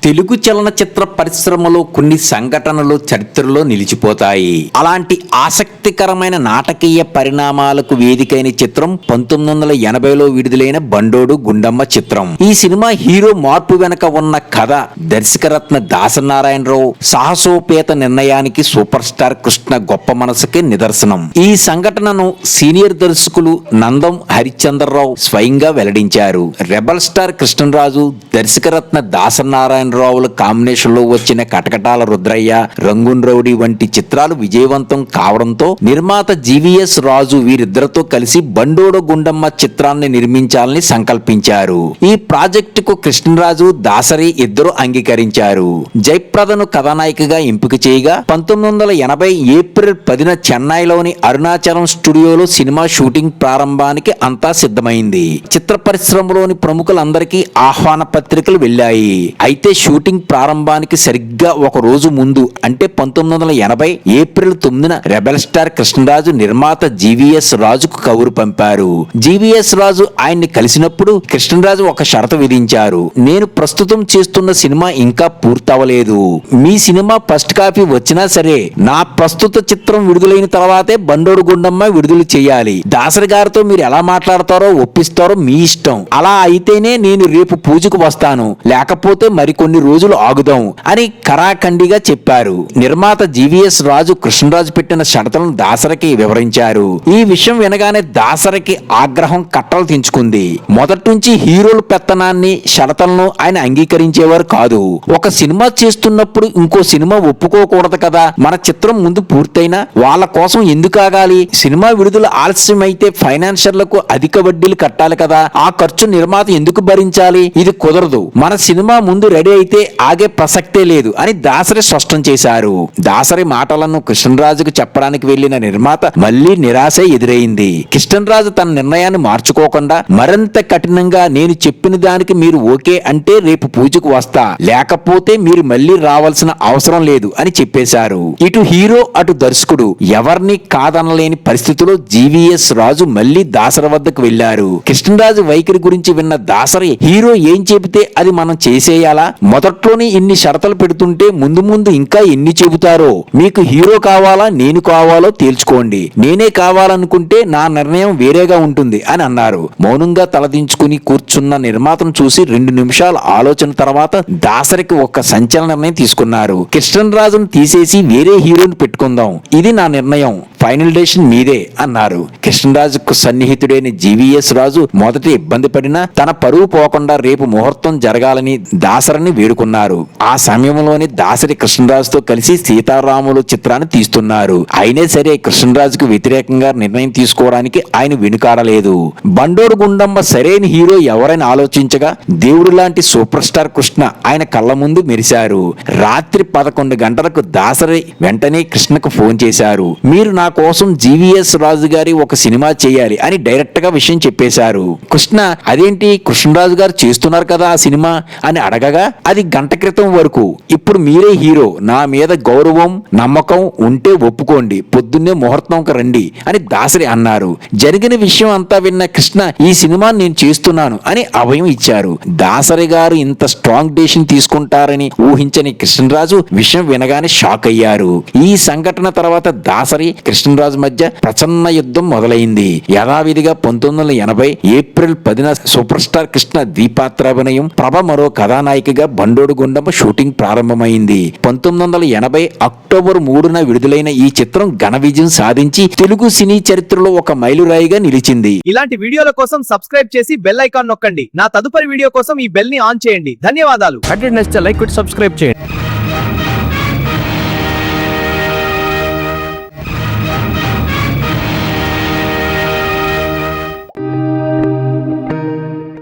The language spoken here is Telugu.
తెలుగు చలనచిత్ర పరిశ్రమలో కొన్ని సంఘటనలు చరిత్రలో నిలిచిపోతాయి. అలాంటి ఆసక్తికరమైన నాటకీయ పరిణామాలకు వేదికైన చిత్రం 1980లో విడుదలైన బండోడు గుండమ్మ చిత్రం. ఈ సినిమా హీరో మార్పు వెనక ఉన్న కథ, దర్శకరత్న దాసనారాయణరావు సాహసోపేత నిర్ణయానికి సూపర్ స్టార్ కృష్ణ గొప్ప మనసుకి నిదర్శనం. ఈ సంఘటనను సీనియర్ దర్శకులు నందం హరిశ్చంద్రరావు స్వయంగా వెల్లడించారు. రెబల్ స్టార్ కృష్ణరాజు, దర్శకరత్న దాసనారాయణరావుల కాంబినేషన్ లో వచ్చిన కటకటాల రుద్రయ్య, రంగున్ రౌడీ వంటి చిత్రాలు విజయవంతం కావడంతో నిర్మాత జీవీఎస్ రాజు వీరిద్దరితో కలిసి బండోడు గుండమ్మ చిత్రాన్ని నిర్మించాలని సంకల్పించారు. ఈ ప్రాజెక్టుకు కృష్ణరాజు, దాసరి ఇద్దరు అంగీకరించారు. జయప్రదను కథానాయికగా ఎంపిక చేయగా 1980 ఏప్రిల్ 10న చెన్నైలోని అరుణాచలం స్టూడియోలో సినిమా షూటింగ్ ప్రారంభానికి అంతా సిద్ధమైంది. చిత్ర పరిశ్రమలోని ప్రముఖులందరికీ ఆహ్వాన పత్రికలు వెళ్లాయి. అయితే షూటింగ్ ప్రారంభానికి సరిగ్గా ఒక రోజు ముందు అంటే 1980 ఏప్రిల్ 9న రెబల్ స్టార్ కృష్ణరాజు నిర్మాత జీవీఎస్ రాజుకు కబురు పంపారు. జీవీఎస్ రాజు ఆయన్ని కలిసినప్పుడు కృష్ణరాజు ఒక షరతు విధించారు. నేను ప్రస్తుతం చేస్తున్న సినిమా ఇంకా పూర్తవలేదు. మీ సినిమా ఫస్ట్ కాపీ వచ్చినా సరే నా ప్రస్తుత చిత్రం విడుదలైన తర్వాతే బండోడు గుండమ్మ విడుదల చేయాలి. దాసరి గారితో మీరు ఎలా మాట్లాడతారో ఒప్పిస్తారో మీ ఇష్టం. అలా అయితేనే నేను రేపు పూజకు వస్తాను, లేకపోతే మరికొన్ని రోజులు ఆగుదాం అని కరాఖండిగా చెప్పారు. నిర్మాత జీవీఎస్ రాజు కృష్ణరాజు పెట్టిన షరతులను దాసరికి వివరించారు. ఈ విషయం వినగానే దాసరికి ఆగ్రహం కట్టలు తెంచుకుంది. మొదటి నుంచి హీరోల పెత్తనాన్ని, షరతులను ఆయన అంగీకరించేవారు కాదు. ఒక సినిమా చేస్తున్నప్పుడు ఇంకో సినిమా ఒప్పుకోకూడదు కదా. మన చిత్రం ముందు పూర్తయినా వాళ్ళ కోసం ఎందుకు ఆగాలి? సినిమా విడుదల ఆలస్యం అయితే ఫైనాన్షియర్లకు అధిక వడ్డీలు కట్టాలి కదా. ఆ ఖర్చు నిర్మాత ఎందుకు భరించాలి? ఇది కుదరదు. మన సినిమా ముందు రెడీ అయితే ఆగే ప్రసక్తే లేదు అని దాసరి స్పష్టం చేశారు. దాసరి మాటలను కృష్ణరాజుకు చెప్పడానికి వెళ్లిన నిర్మాత మళ్లీ నిరాశ ఎదురైంది. కృష్ణరాజు తన నిర్ణయాన్ని మార్చుకోకుండా మరింత కఠినంగా, నేను చెప్పిన దానికి మీరు ఓకే అంటే రేపు పూజకు వస్తా, లేకపోతే మీరు మళ్లీ రావాల్సిన అవసరం లేదు అని చెప్పేశారు. ఇటు హీరో అటు దర్శకుడు ఎవరిని కాదనలేని పరిస్థితిలో జీవీఎస్ రాజు మళ్లీ దాసరి వద్దకు వెళ్లారు. కృష్ణరాజు వైఖరి గురించి విన్న దాసరి, హీరో ఏం చెబితే అది మనం చేసేయాలా? మొదట్లోనే ఇన్ని షరతులు పెడుతుంటే ముందు ముందు ఇంకా ఎన్ని చెబుతారో. మీకు హీరో కావాలా, నేను కావాలో తేల్చుకోండి. నేనే కావాలనుకుంటే నా నిర్ణయం వేరేగా ఉంటుంది అని అన్నారు. మౌనంగా తలదించుకుని కూర్చున్న నిర్మాతను చూసి 2 నిమిషాల ఆలోచన తర్వాత దాసరికి ఒక సంచలన నిర్ణయం తీసుకున్నారు. కృష్ణరాజును తీసేసి వేరే హీరోని పెట్టుకుందాం. ఇది నా నిర్ణయం, ఫైనల్ డెసిషన్ మీదే అన్నారు. కృష్ణరాజుకు సన్నిహితుడైన జీవీఎస్ రాజు మొదట ఇబ్బంది పడినా తన పరువు పోకుండా రేపు ముహూర్తం జరగాలని దాసరిని వేడుకున్నారు. ఆ సమయంలోనే దాసరి కృష్ణరాజుతో కలిసి సీతారాములు చిత్రాన్ని తీస్తున్నారు. అయినా సరే కృష్ణరాజుకు వ్యతిరేకంగా నిర్ణయం తీసుకోవడానికి ఆయన వెనుకాడలేదు. బండోడు గుండమ్మ సరైన హీరో ఎవరైనా ఆలోచించగా దేవుడు లాంటి సూపర్ స్టార్ కృష్ణ ఆయన కళ్ళ ముందు మెరిశారు. రాత్రి 11 గంటలకు దాసరి వెంటనే కృష్ణకు ఫోన్ చేశారు. మీరు నా కోసం జీవీఎస్ రాజు గారి ఒక సినిమా చేయాలి అని డైరెక్ట్ గా విషయం చెప్పేశారు. కృష్ణ, అదేంటి కృష్ణరాజు గారు చేస్తున్నారు కదా ఆ సినిమా అని అడగగా, అది గంట క్రితం వరకు, ఇప్పుడు మీరే హీరో, నా మీద గౌరవం నమ్మకం ఉంటే ఒప్పుకోండి, పొద్దున్నే ముహూర్తంకి రండి అని దాసరి అన్నారు. జరిగిన విషయం అంతా విన్న కృష్ణ, ఈ సినిమా నేను చేస్తున్నాను అని అభయం ఇచ్చారు. దాసరి గారు ఇంత స్ట్రాంగ్ డెసిషన్ తీసుకుంటారని ఊహించని కృష్ణరాజు విషయం వినగానే షాక్ అయ్యారు. ఈ సంఘటన తర్వాత దాసరి కృష్ణరాజు మధ్య ప్రచన్న యుద్ధం మొదలైంది. యథావిధిగా 1980 ఏప్రిల్ 10న సూపర్ స్టార్ కృష్ణ ద్విపాత్రాభినయం, ప్రభ మరో కథానాయికగా బండోడు గుండమ్మ షూటింగ్ ప్రారంభమైంది. 1980 అక్టోబర్ 3న విడుదలైన ఈ చిత్రం ఘన విజయం సాధించి తెలుగు సినీ చరిత్రలో ఒక మైలురాయిగా నిలిచింది. ఇలాంటి వీడియోల కోసం సబ్స్క్రైబ్ చేసి బెల్ ఐకాన్ నొక్కండి. నా తదుపరి వీడియో కోసం ఈ బెల్ ని ఆన్ చేయండి. ధన్యవాదాలు. కంటెంట్ నచ్చితే లైక్ కొట్టి సబ్స్క్రైబ్ చేయండి.